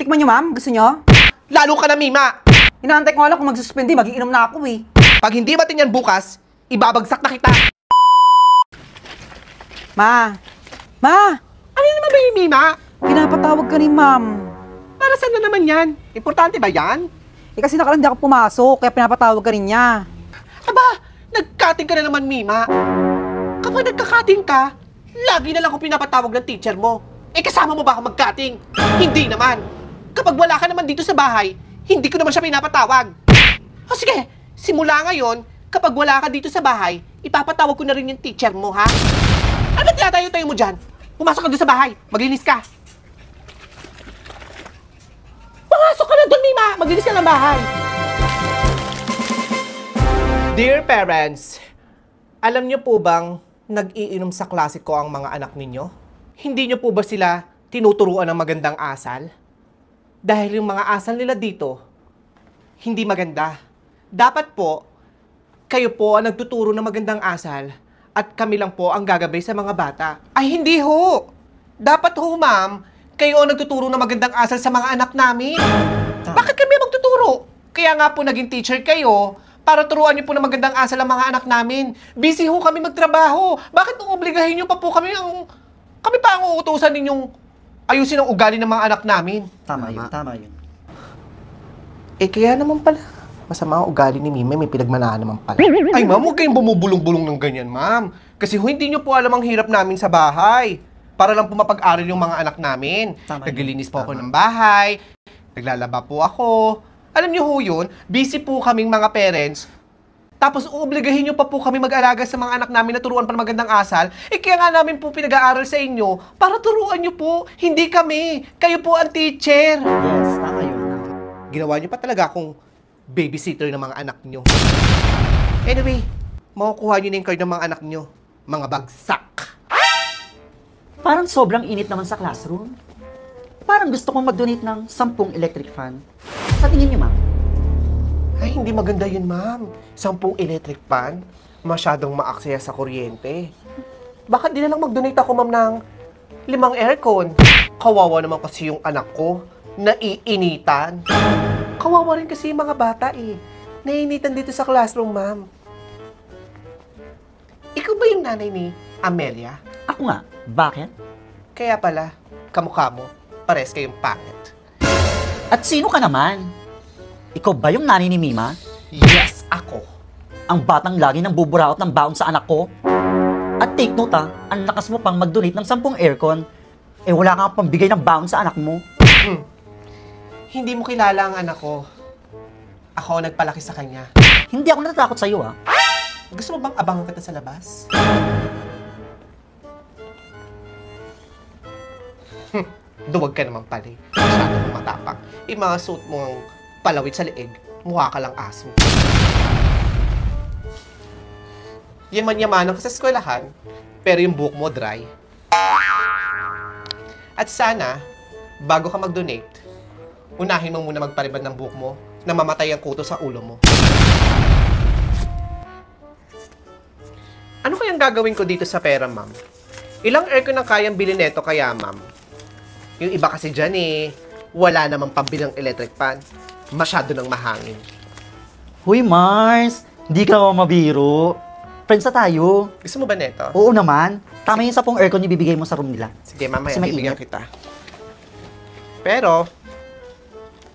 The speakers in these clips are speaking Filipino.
Tikman nyo, ma'am? Gusto nyo? Lalo ka na, Mima! Inaantay ko nga lang kung magsuspende, magiinom na ako eh. Pag hindi matin yan bukas, ibabagsak na kita! Ma! Ma! Ano naman ba yung Mima? Pinapatawag ka ni ma'am. Para saan na naman yan? Importante ba yan? Eh kasi nakaraan di ako pumasok, kaya pinapatawag ka rin niya. Aba, nagkating ka na naman, Mima. Kapag nagkakating ka, lagi na lang akong pinapatawag ng teacher mo. Eh, kasama mo ba ako magkating? Hindi naman. Kapag wala ka naman dito sa bahay, hindi ko naman siya pinapatawag. O sige, simula ngayon, kapag wala ka dito sa bahay, ipapatawag ko na rin yung teacher mo, ha? Ano tinatayo-tayo mo dyan? Pumasok ka doon sa bahay, maglinis ka. Pumasok ka na doon, Mima! Maglinis ka ng bahay. Dear parents, alam niyo po bang nag-iinom sa klase ko ang mga anak ninyo? Hindi niyo po ba sila tinuturuan ng magandang asal? Dahil yung mga asal nila dito, hindi maganda. Dapat po, kayo po ang nagtuturo ng magandang asal at kami lang po ang gagabay sa mga bata. Ay, hindi ho! Dapat ho, ma'am, kayo ang nagtuturo ng magandang asal sa mga anak namin. Bakit kami magtuturo? Kaya nga po naging teacher kayo para turuan niyo po ng magandang asal ang mga anak namin. Busy ho kami magtrabaho. Bakit obligahin niyo pa po kami ang... Kami pa ang uutusan ninyong ayusin ang ugali ng mga anak namin. Tama yun. Eh, kaya naman pala. Masama ang ugali ni Mime, may pinagmanahan naman pala. Ay, ma'am, huwag kayong bumubulong-bulong ng ganyan, ma'am. Kasi hindi niyo po alam ang hirap namin sa bahay. Para lang po mapag-aral yung mga anak namin. Naglilinis po ako ng bahay. Naglalaba po ako. Alam niyo ho yun, busy po kaming mga parents. Tapos uobligahin niyo pa po kami mag-alaga sa mga anak namin na turuan pa ng magandang asal. Eh kaya nga namin po pinag-aaral sa inyo para turuan niyo po. Hindi kami. Kayo po ang teacher. Yes, tama yun. Ginawa niyo pa talaga akong babysitter ng mga anak niyo. Anyway, makukuha niyo na yung card ng mga anak niyo. Mga bagsak. Parang sobrang init naman sa classroom. Parang gusto kong mag-donate ng 10 electric fan. Sa tingin niyo, ma'am? Ay, hindi maganda yun, ma'am. 10 electric fan, masyadong maaksaya sa kuryente. Bakit di na lang mag-donate ako, ma'am, ng 5 aircon? Kawawa naman kasi yung anak ko, naiinitan. Kawawa rin kasi yung mga bata, eh. Naiinitan dito sa classroom, ma'am. Ikaw ba yung nanay ni Amelia? Ako nga. Bakit? Kaya pala, kamukha mo, pares kayong pangit. At sino ka naman? Ikaw ba yung nanay ni Mima? Yes, ako. Ang batang lagi nang buburaot ng baon sa anak ko? At take note ang lakas mo pang mag-donate ng 10 aircon. Eh wala kang pambigay ng baon sa anak mo. Hindi mo kilala ang anak ko. Ako ang nagpalaki sa kanya. Hindi ako natatakot sa'yo, ah. Gusto mo bang abangan kita sa labas? Duwag ka naman pala eh. Masyado mong matapang. Yung mga suit mong palawit sa leeg, mukha ka lang aso. Yaman-yamanan ka sa eskwelahan, pero yung buhok mo dry. At sana, bago ka mag-donate, unahin mo muna magparibad ng buhok mo na mamatay ang kuto sa ulo mo. Ano kayang gagawin ko dito sa pera, ma'am? Ilang aircon ang kayang bilhin neto kaya, ma'am? Yung iba kasi dyan eh, wala namang pambilang electric fan. Masyado nang mahangin. Huy, Mars! Hindi ka mabiro. Friends na tayo. Gusto mo ba neto? Oo naman. Tama yung 10 aircon ibibigay mo sa room nila. Sige, mamaya Kasi bibigyan mainit. kita. Pero,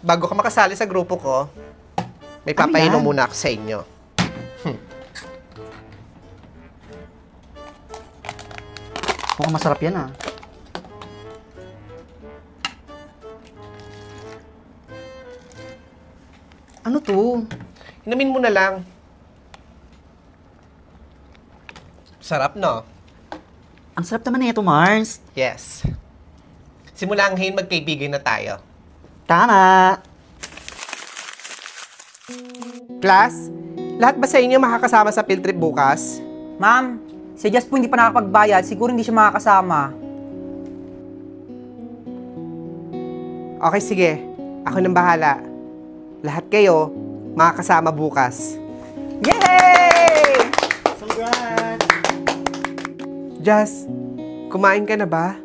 bago ka makasali sa grupo ko, may papainom yan? muna ako sa inyo. Mukhang masarap yan, ah. Ano to? Inumin mo na lang. Sarap, no? Ang sarap naman na ito, Mars. Yes. Simula ngayon, magkaibigan na tayo. Tama. Class, lahat ba sa inyo makakasama sa field trip bukas? Ma'am, si Jess po hindi pa nakakapagbayad, siguro hindi siya makakasama. Okay, sige. Ako nang bahala. Lahat kayo, makakasama bukas. Yay! Congrats! Jazz, kumain ka na ba?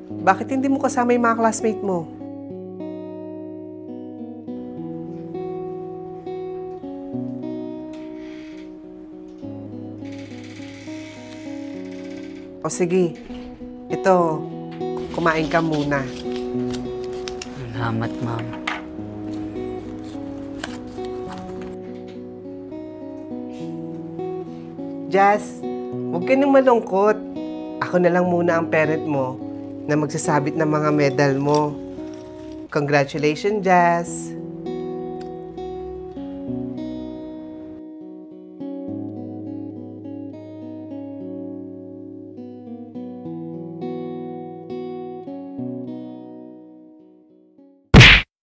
Bakit hindi mo kasama yung mga classmate mo? O sige, ito, kumain ka muna. Salamat, ma'am. Jazz, huwag ka nang malungkot. Ako na lang muna ang parent mo na magsasabit ng mga medal mo. Congratulations, Jazz!